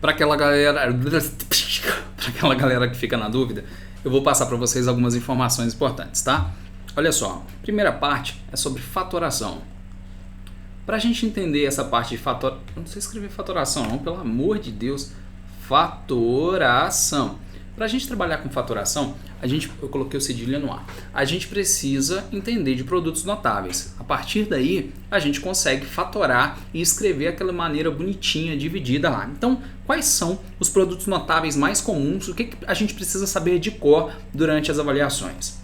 Para aquela galera que fica na dúvida, eu vou passar para vocês algumas informações importantes, tá? Olha só, primeira parte é sobre fatoração. Para a gente entender essa parte de fatoração, não sei escrever fatoração não, pelo amor de Deus, fatoração. Para a gente trabalhar com fatoração, eu coloquei o cedilha no ar. A gente precisa entender de produtos notáveis. A partir daí, a gente consegue fatorar e escrever aquela maneira bonitinha, dividida lá. Então, quais são os produtos notáveis mais comuns? O que a gente precisa saber de cor durante as avaliações?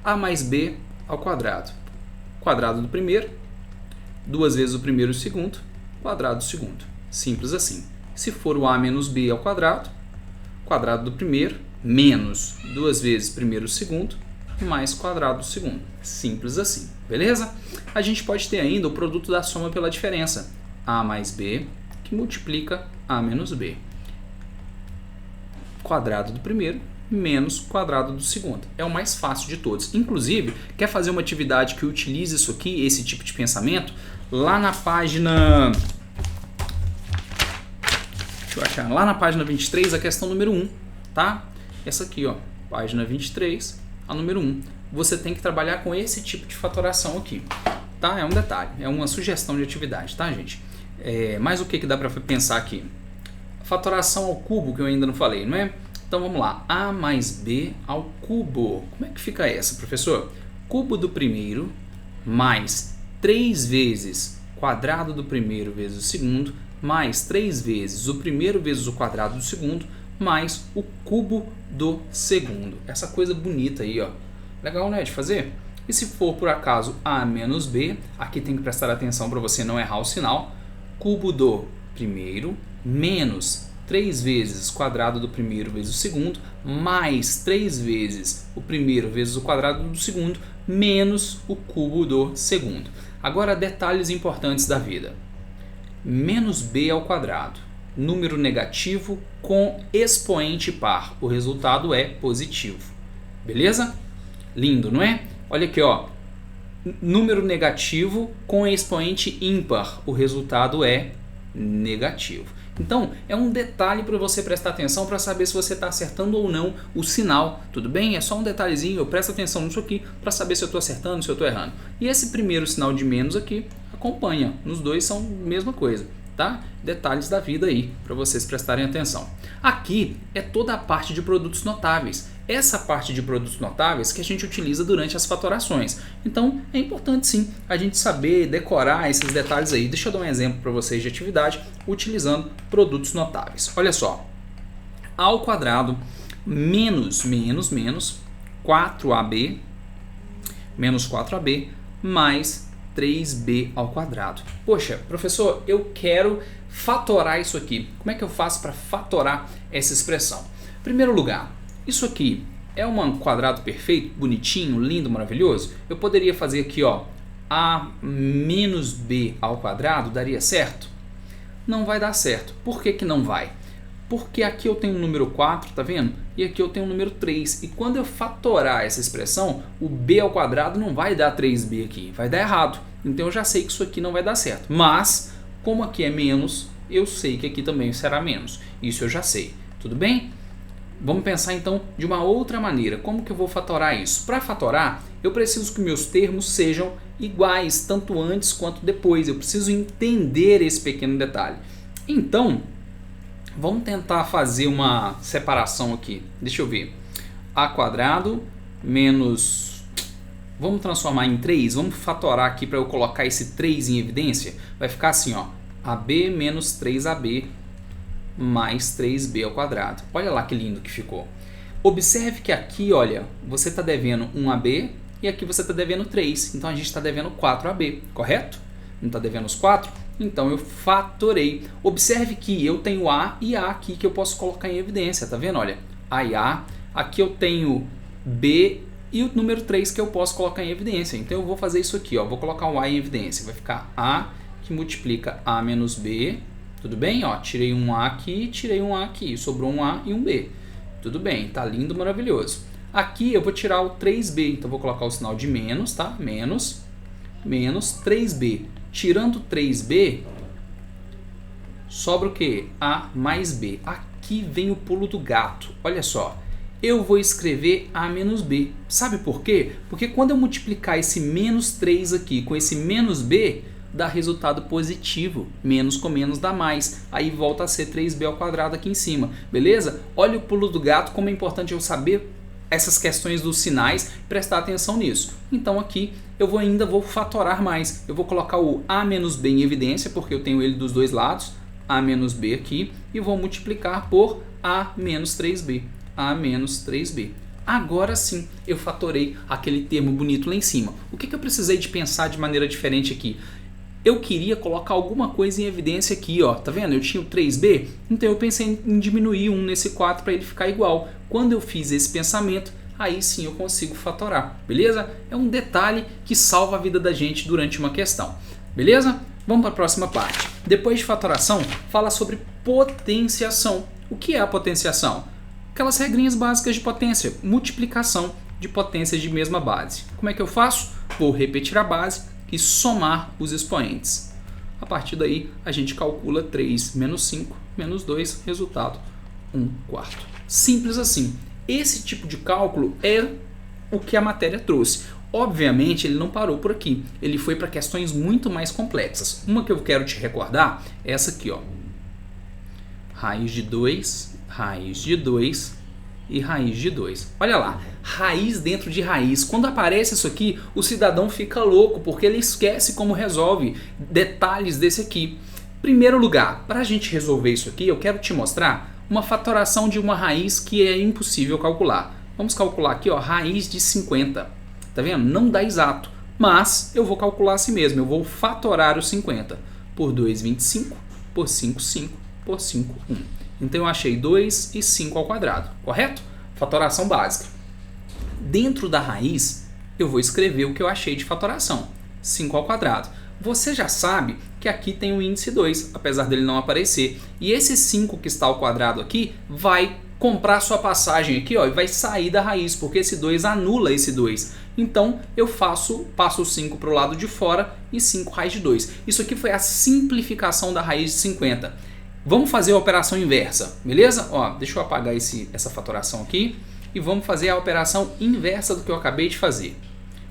A mais B ao quadrado. Quadrado do primeiro, 2 vezes o primeiro e o segundo, quadrado do segundo. Simples assim. Se for o A menos B ao quadrado do primeiro, menos 2 vezes primeiro e segundo, mais quadrado do segundo. Simples assim, beleza? A gente pode ter ainda o produto da soma pela diferença. A mais B, que multiplica A menos B. Quadrado do primeiro, menos quadrado do segundo. É o mais fácil de todos. Inclusive, quer fazer uma atividade que utilize isso aqui, esse tipo de pensamento? Lá na página... Deixa eu achar. Lá na página 23, a questão número 1, tá? Essa aqui, ó, página 23, a número 1. Você tem que trabalhar com esse tipo de fatoração aqui, tá? É um detalhe, é uma sugestão de atividade, tá, gente? Mas o que dá para pensar aqui? Fatoração ao cubo, que eu ainda não falei, não é? Então vamos lá, A mais B ao cubo. Como é que fica essa, professor? Cubo do primeiro mais 3 vezes quadrado do primeiro vezes o segundo, mais 3 vezes o primeiro vezes o quadrado do segundo, mais o cubo do segundo. Essa coisa bonita aí, ó. Legal, né, de fazer? E se for por acaso A menos B, aqui tem que prestar atenção para você não errar o sinal. Cubo do primeiro menos 3 vezes quadrado do primeiro vezes o segundo, mais 3 vezes o primeiro vezes o quadrado do segundo, menos o cubo do segundo. Agora, detalhes importantes da vida. Menos B ao quadrado, número negativo com expoente par. O resultado é positivo. Beleza? Lindo, não é? Olha aqui, ó. Número negativo com expoente ímpar. O resultado é negativo. Então, é um detalhe para você prestar atenção para saber se você está acertando ou não o sinal, tudo bem? É só um detalhezinho, eu presto atenção nisso aqui para saber se eu estou acertando, se eu estou errando. E esse primeiro sinal de menos aqui, acompanha, nos dois são a mesma coisa, tá? Detalhes da vida aí, para vocês prestarem atenção. Aqui é toda a parte de produtos notáveis. Essa parte de produtos notáveis que a gente utiliza durante as fatorações. Então, é importante sim a gente saber decorar esses detalhes aí. Deixa eu dar um exemplo para vocês de atividade utilizando produtos notáveis. Olha só, A ao quadrado menos 4AB menos 4AB mais 3B ao quadrado. Poxa, professor, eu quero fatorar isso aqui. Como é que eu faço para fatorar essa expressão? Em primeiro lugar, isso aqui é um quadrado perfeito, bonitinho, lindo, maravilhoso? Eu poderia fazer aqui, ó, A menos B ao quadrado, daria certo? Não vai dar certo. Por que que não vai? Porque aqui eu tenho o número 4, tá vendo? E aqui eu tenho o número 3. E quando eu fatorar essa expressão, o B ao quadrado não vai dar 3B aqui, vai dar errado. Então eu já sei que isso aqui não vai dar certo. Mas, como aqui é menos, eu sei que aqui também será menos. Isso eu já sei. Tudo bem? Vamos pensar então de uma outra maneira. Como que eu vou fatorar isso? Para fatorar, eu preciso que meus termos sejam iguais, tanto antes quanto depois. Eu preciso entender esse pequeno detalhe. Então, vamos tentar fazer uma separação aqui. Deixa eu ver. A quadrado menos... Vamos transformar em 3? Vamos fatorar aqui para eu colocar esse 3 em evidência? Vai ficar assim, ó. AB menos 3AB mais 3B ao quadrado. Olha lá que lindo que ficou. Observe que aqui, olha, você está devendo 1AB e aqui você está devendo 3. Então, a gente está devendo 4AB, correto? Não está devendo os 4? Então, eu fatorei. Observe que eu tenho A e A aqui que eu posso colocar em evidência, tá vendo? Olha, A e A. Aqui eu tenho B e o número 3 que eu posso colocar em evidência. Então, eu vou fazer isso aqui, ó. Vou colocar o A em evidência. Vai ficar A que multiplica A menos B. Tudo bem? Ó, tirei um A aqui, tirei um A aqui. Sobrou um A e um B. Tudo bem, tá lindo, maravilhoso. Aqui eu vou tirar o 3B. Então, eu vou colocar o sinal de menos, tá? Menos 3B. Tirando 3B, Sobra o quê? A mais B. Aqui vem o pulo do gato. Olha só. Eu vou escrever A menos B. Sabe por quê? Porque quando eu multiplicar esse menos 3 aqui com esse menos B, dá resultado positivo. Menos com menos dá mais. Aí volta a ser 3B ao quadrado aqui em cima. Beleza? Olha o pulo do gato, como é importante eu saber essas questões dos sinais, prestar atenção nisso. Então aqui eu ainda vou fatorar mais. Eu vou colocar o A menos B em evidência, porque eu tenho ele dos dois lados. A menos B aqui. E vou multiplicar por A menos 3B. A menos 3B. Agora sim, eu fatorei aquele termo bonito lá em cima. O que eu precisei de pensar de maneira diferente aqui? Eu queria colocar alguma coisa em evidência aqui, ó. Tá vendo? Eu tinha o 3B, então eu pensei em diminuir 1 nesse 4 para ele ficar igual. Quando eu fiz esse pensamento, aí sim eu consigo fatorar, beleza? É um detalhe que salva a vida da gente durante uma questão, beleza? Vamos para a próxima parte. Depois de fatoração, fala sobre potenciação. O que é a potenciação? Aquelas regrinhas básicas de potência, multiplicação de potências de mesma base. Como é que eu faço? Vou repetir a base e somar os expoentes. A partir daí, a gente calcula 3 menos 5 menos 2, resultado 1/4. Simples assim. Esse tipo de cálculo é o que a matéria trouxe. Obviamente, ele não parou por aqui. Ele foi para questões muito mais complexas. Uma que eu quero te recordar é essa aqui, ó. Raiz de 2 e raiz de 2. Olha lá, raiz dentro de raiz. Quando aparece isso aqui, o cidadão fica louco, porque ele esquece como resolve detalhes desse aqui. Primeiro lugar, para a gente resolver isso aqui, eu quero te mostrar uma fatoração de uma raiz que é impossível calcular. Vamos calcular aqui, ó, raiz de 50. Tá vendo? Não dá exato, mas eu vou calcular assim mesmo. Eu vou fatorar o 50 por 2, 25, por 5, 5, por 5, 1. Então eu achei 2 e 5 ao quadrado, correto? Fatoração básica. Dentro da raiz, eu vou escrever o que eu achei de fatoração, 5 ao quadrado. Você já sabe que aqui tem o índice 2, apesar dele não aparecer. E esse 5 que está ao quadrado aqui vai comprar sua passagem aqui, ó, e vai sair da raiz, porque esse 2 anula esse 2. Então eu passo o 5 para o lado de fora e 5 raiz de 2. Isso aqui foi a simplificação da raiz de 50. Vamos fazer a operação inversa, beleza? Ó, deixa eu apagar essa fatoração aqui e vamos fazer a operação inversa do que eu acabei de fazer.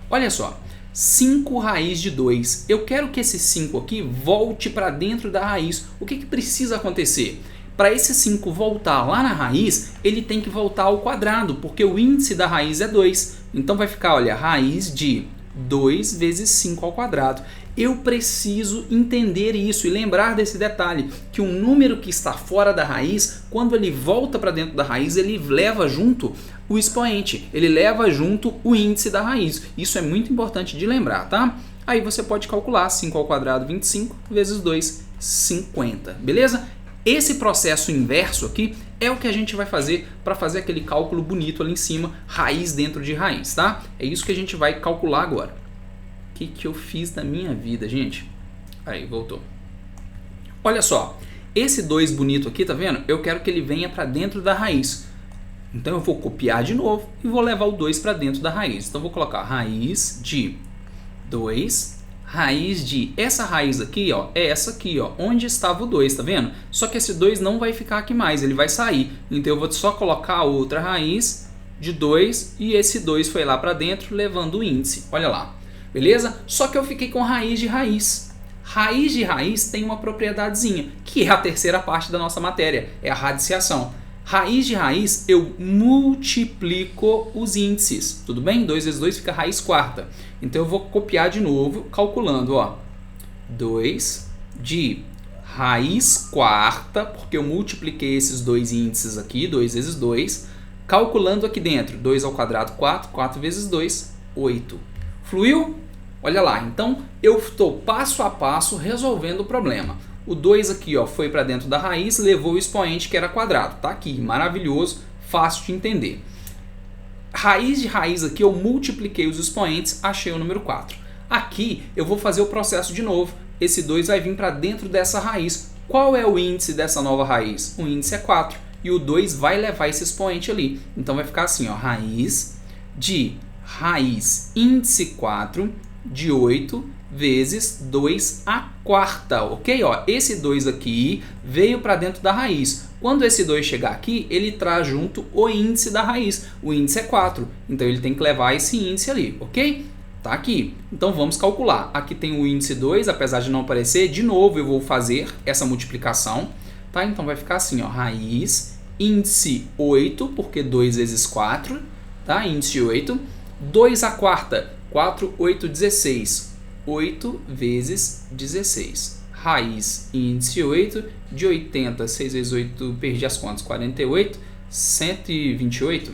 Olha só, 5 raiz de 2. Eu quero que esse 5 aqui volte para dentro da raiz. O que precisa acontecer? Para esse 5 voltar lá na raiz, ele tem que voltar ao quadrado, porque o índice da raiz é 2. Então vai ficar, olha, raiz de 2 vezes 5 ao quadrado. Eu preciso entender isso e lembrar desse detalhe, que um número que está fora da raiz, quando ele volta para dentro da raiz, ele leva junto o expoente, ele leva junto o índice da raiz. Isso é muito importante de lembrar, tá? Aí você pode calcular 5 ao quadrado, 25, vezes 2, 50, beleza? Esse processo inverso aqui é o que a gente vai fazer para fazer aquele cálculo bonito ali em cima, raiz dentro de raiz, tá? É isso que a gente vai calcular agora. O que eu fiz na minha vida, gente? Aí, voltou. Olha só, esse 2 bonito aqui, tá vendo? Eu quero que ele venha para dentro da raiz. Então eu vou copiar de novo e vou levar o 2 para dentro da raiz. Então eu vou colocar raiz de 2, raiz de... Essa raiz aqui, ó, é essa aqui, ó, onde estava o 2, tá vendo? Só que esse 2 não vai ficar aqui mais, ele vai sair. Então eu vou só colocar a outra raiz de 2 e esse 2 foi lá para dentro levando o índice. Olha lá. Beleza? Só que eu fiquei com raiz de raiz. Raiz de raiz tem uma propriedadezinha, que é a terceira parte da nossa matéria, é a radiciação. Raiz de raiz, eu multiplico os índices, tudo bem? 2 vezes 2 fica raiz quarta. Então eu vou copiar de novo, calculando, ó, 2 de raiz quarta, porque eu multipliquei esses dois índices aqui, 2 vezes 2, calculando aqui dentro, 2 ao quadrado, 4, 4 vezes 2, 8. Fluiu? Olha lá, então eu estou passo a passo resolvendo o problema. O 2 aqui, ó, foi para dentro da raiz, levou o expoente que era quadrado. Tá aqui, maravilhoso, fácil de entender. Raiz de raiz aqui, eu multipliquei os expoentes, achei o número 4. Aqui eu vou fazer o processo de novo. Esse 2 vai vir para dentro dessa raiz. Qual é o índice dessa nova raiz? O índice é 4. E o 2 vai levar esse expoente ali. Então vai ficar assim, ó, raiz de raiz índice 4 de 8 vezes 2 à quarta, ok? Ó, esse 2 aqui veio para dentro da raiz. Quando esse 2 chegar aqui, ele traz junto o índice da raiz. O índice é 4, então ele tem que levar esse índice ali, ok? Tá aqui. Então vamos calcular. Aqui tem o índice 2, apesar de não aparecer. De novo eu vou fazer essa multiplicação, tá? Então vai ficar assim, ó, raiz, índice 8, porque 2 vezes 4, tá? Índice 8. 2 à quarta, 4, 8, 16. 8 vezes 16. Raiz, índice 8, de 80, 6 vezes 8, perdi as contas, 48, 128.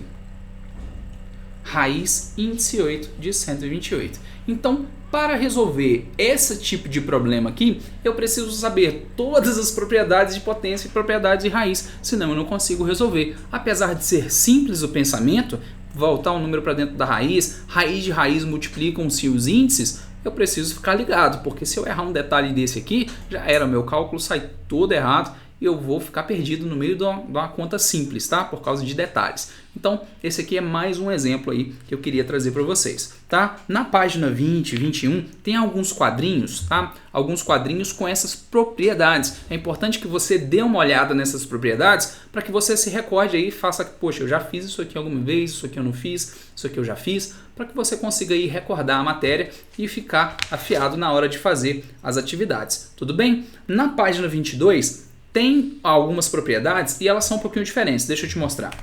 Raiz, índice 8 de 128. Então, para resolver esse tipo de problema aqui, eu preciso saber todas as propriedades de potência e propriedades de raiz, senão eu não consigo resolver. Apesar de ser simples o pensamento, voltar um número para dentro da raiz de raiz multiplicam-se os índices, eu preciso ficar ligado, porque se eu errar um detalhe desse aqui, já era, meu cálculo sai todo errado e eu vou ficar perdido no meio de uma conta simples, tá? Por causa de detalhes. Então, esse aqui é mais um exemplo aí que eu queria trazer para vocês, tá? Na página 20, 21, tem alguns quadrinhos, tá? Alguns quadrinhos com essas propriedades. É importante que você dê uma olhada nessas propriedades para que você se recorde aí e faça, poxa, eu já fiz isso aqui alguma vez, isso aqui eu não fiz, isso aqui eu já fiz, para que você consiga aí recordar a matéria e ficar afiado na hora de fazer as atividades. Tudo bem? Na página 22, tem algumas propriedades e elas são um pouquinho diferentes. Deixa eu te mostrar.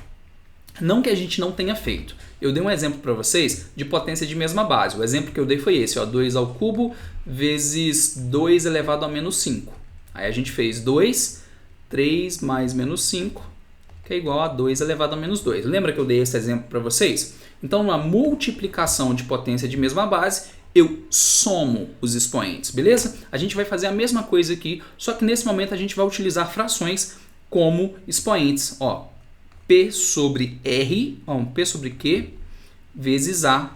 Não que a gente não tenha feito. Eu dei um exemplo para vocês de potência de mesma base. O exemplo que eu dei foi esse, ó, 2 ao cubo vezes 2 elevado a menos 5. Aí a gente fez 2, 3 mais menos 5, que é igual a 2 elevado a menos 2. Lembra que eu dei esse exemplo para vocês? Então, na multiplicação de potência de mesma base, eu somo os expoentes, beleza? A gente vai fazer a mesma coisa aqui, só que nesse momento a gente vai utilizar frações como expoentes. Ó, P sobre R, ó, P sobre Q vezes A,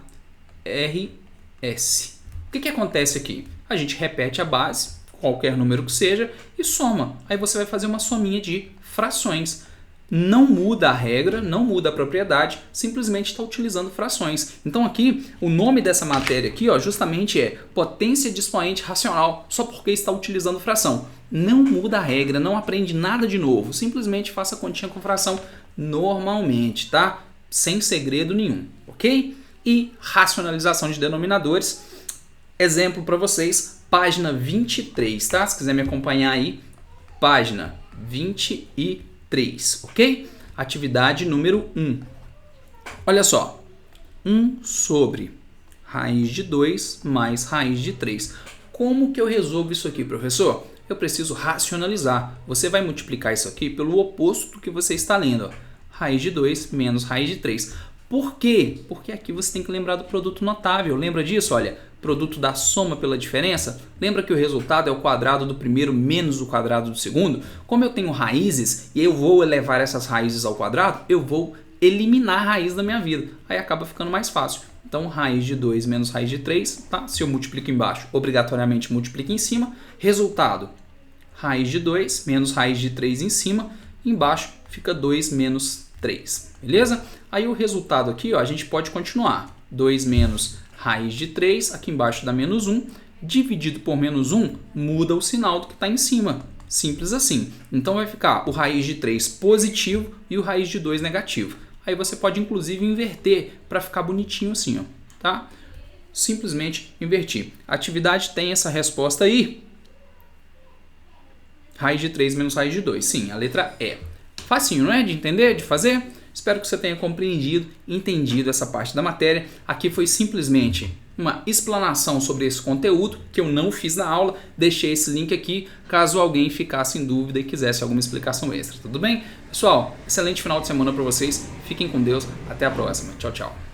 RS. O que acontece aqui? A gente repete a base, qualquer número que seja, e soma. Aí você vai fazer uma sominha de frações. Não muda a regra, não muda a propriedade, simplesmente está utilizando frações. Então aqui, o nome dessa matéria aqui, ó, justamente é potência de expoente racional, só porque está utilizando fração. Não muda a regra, não aprende nada de novo, simplesmente faça a continha com fração normalmente, tá? Sem segredo nenhum, ok? E racionalização de denominadores, exemplo para vocês, página 23, tá? Se quiser me acompanhar aí, página 23. 3, ok? Atividade número 1. Olha só. 1 sobre raiz de 2 mais raiz de 3. Como que eu resolvo isso aqui, professor? Eu preciso racionalizar. Você vai multiplicar isso aqui pelo oposto do que você está lendo. Ó. Raiz de 2 menos raiz de 3. Por quê? Porque aqui você tem que lembrar do produto notável. Lembra disso? Olha, produto da soma pela diferença. Lembra que o resultado é o quadrado do primeiro menos o quadrado do segundo? Como eu tenho raízes e eu vou elevar essas raízes ao quadrado, eu vou eliminar a raiz da minha vida. Aí acaba ficando mais fácil. Então, raiz de 2 menos raiz de 3, tá? Se eu multiplico embaixo, obrigatoriamente multiplico em cima. Resultado, raiz de 2 menos raiz de 3 em cima. Embaixo fica 2 menos 3, beleza? Aí o resultado aqui, ó, a gente pode continuar. 2 menos raiz de 3, aqui embaixo dá menos 1. Dividido por menos 1, muda o sinal do que está em cima. Simples assim. Então vai ficar o raiz de 3 positivo e o raiz de 2 negativo. Aí você pode inclusive inverter para ficar bonitinho assim, ó, tá? Simplesmente invertir. A atividade tem essa resposta aí. Raiz de 3 menos raiz de 2. Sim, a letra E. Facinho, não é? De entender, de fazer? Espero que você tenha compreendido, entendido essa parte da matéria. Aqui foi simplesmente uma explanação sobre esse conteúdo que eu não fiz na aula. Deixei esse link aqui caso alguém ficasse em dúvida e quisesse alguma explicação extra. Tudo bem? Pessoal, excelente final de semana para vocês. Fiquem com Deus. Até a próxima. Tchau, tchau.